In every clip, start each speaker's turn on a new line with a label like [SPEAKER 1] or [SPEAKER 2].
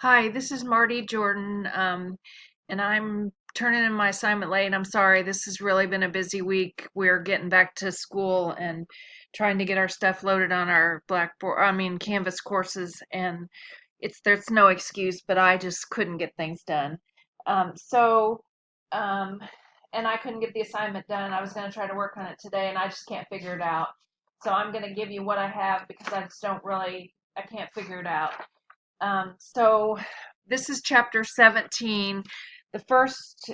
[SPEAKER 1] Hi, this is Marty Jordan, and I'm turning in my assignment late. I'm sorry, this has really been a busy week. We're getting back to school and trying to get our stuff loaded on our Canvas courses, and there's no excuse, but I just couldn't get things done. Um, so, um, and I couldn't get the assignment done. I was going to try to work on it today, and I just can't figure it out. So I'm going to give you what I have because I can't figure it out. So this is chapter 17. The first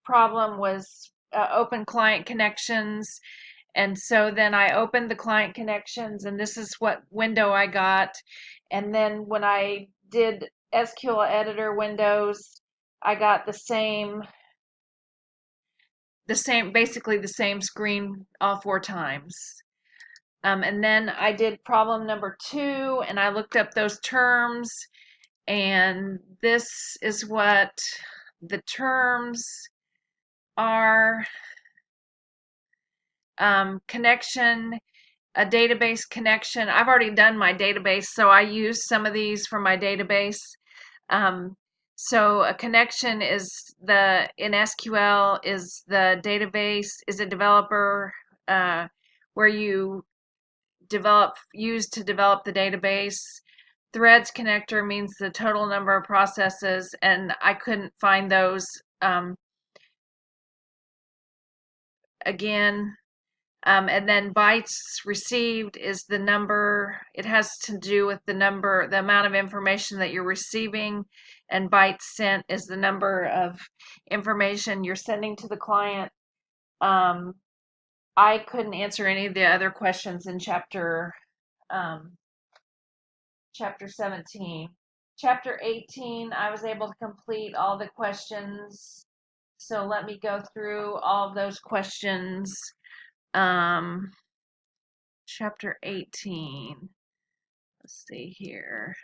[SPEAKER 1] problem was open client connections. And so then I opened the client connections, and this is what window I got. And then when I did SQL editor windows, I got basically the same screen all four times. And then I did problem number 2, and I looked up those terms. And this is what the terms are. Connection, a database connection. I've already done my database, so I use some of these for my database. Um, so a connection in SQL is the database, is a developer where you use to develop the database. Threads connector means the total number of processes, and I couldn't find those again. And then bytes received is the number. It has to do with the amount of information that you're receiving, and bytes sent is the number of information you're sending to the client. Um, I couldn't answer any of the other questions in um, chapter 17. Chapter 18, I was able to complete all the questions. So let me go through all of those questions. Um, chapter 18. Let's see here.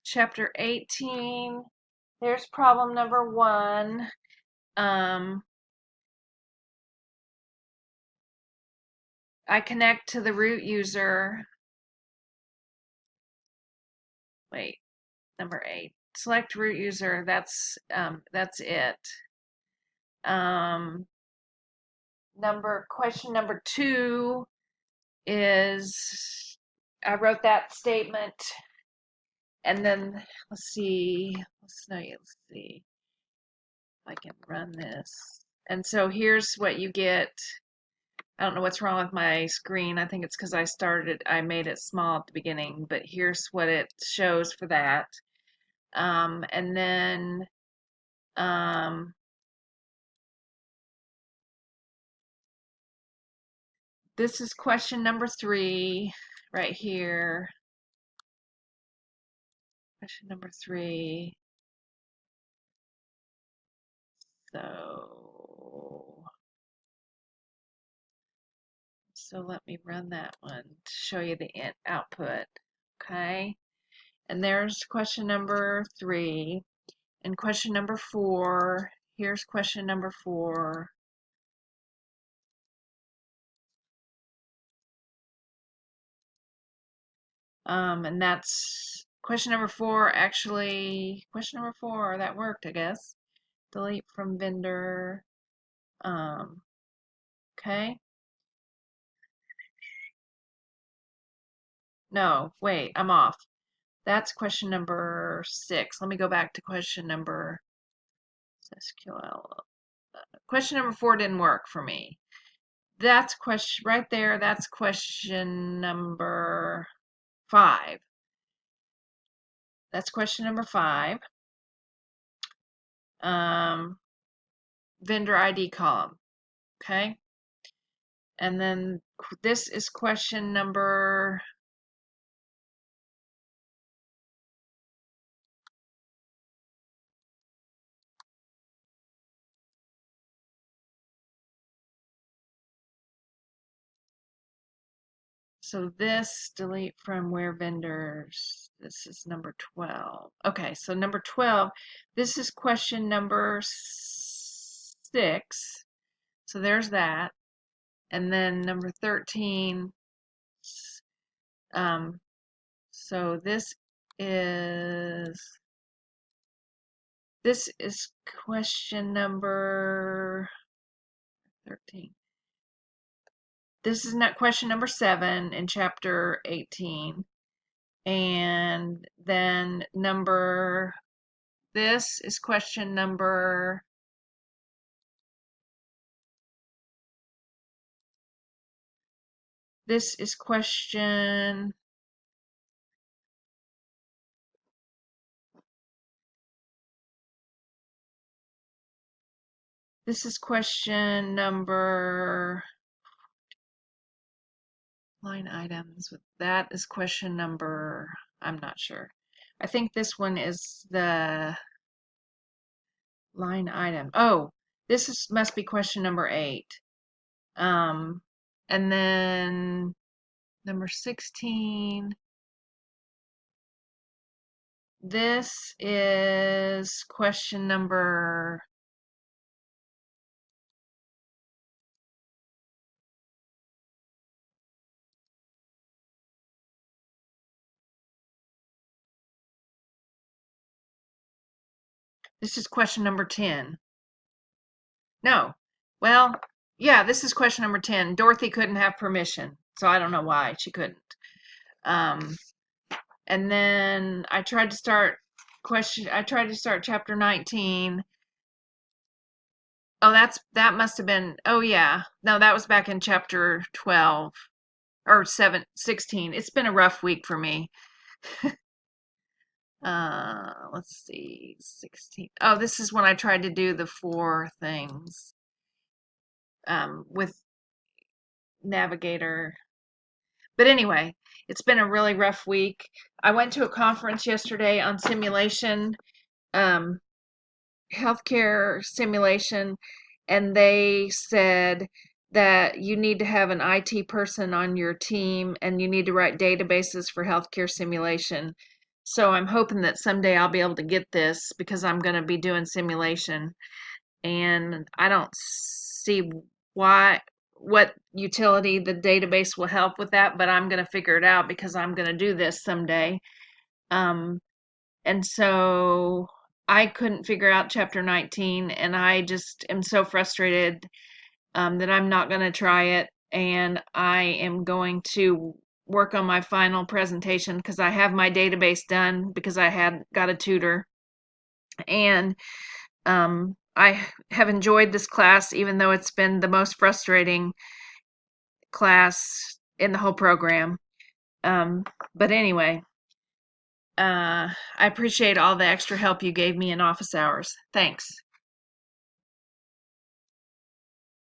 [SPEAKER 1] Chapter 18. There's problem number 1. Um, I connect to the root user. Wait, number 8. Select root user. That's it. Question number 2 is I wrote that statement, and then let's see. Let's see if I can run this. And so here's what you get. I don't know what's wrong with my screen. I think it's because I made it small at the beginning, but here's what it shows for that. And then um, this is question number 3 right here. Question number 3. So let me run that one to show you the output. Okay. And there's question number 3. And question number 4. Here's question number 4. And that's question number 4. Actually, question number 4, that worked, I guess. Delete from vendor. Okay. No, wait, I'm off. That's question number 6. Let me go back to question number SQL. Question number 4 didn't work for me. That's question right there. That's question number 5. That's question number 5. Vendor ID column. Okay. And then this is question number so this delete from where vendors. This is number 12. Okay, so number 12. This is question number 6. So there's that. And then number 13, um, so this is question number 13. This is not question number 7 in chapter 18. And then this is question number, this is question, this is question number, line items, that is question number, I'm not sure. I think this one is the line item. Oh, must be question number 8. Um, and then number 16, this is question number, this is question number 10. No, well, yeah, this is question number 10. Dorothy couldn't have permission, so I don't know why she couldn't. Um, and then I tried to start chapter 19. Oh, that must have been, oh yeah. No, that was back in chapter 12 or 16. It's been a rough week for me. Let's see, 16. Oh, this is when I tried to do the 4 things with Navigator. But anyway, it's been a really rough week. I went to a conference yesterday on simulation, um, healthcare simulation, and they said that you need to have an IT person on your team and you need to write databases for healthcare simulation. So I'm hoping that someday I'll be able to get this because I'm going to be doing simulation. And I don't see why what utility the database will help with that, but I'm going to figure it out because I'm going to do this someday. Um, and so I couldn't figure out chapter 19, and I just am so frustrated that I'm not going to try it, and I am going to work on my final presentation because I have my database done because I had got a tutor, and I have enjoyed this class even though it's been the most frustrating class in the whole program. Um, but anyway, I appreciate all the extra help you gave me in office hours. Thanks.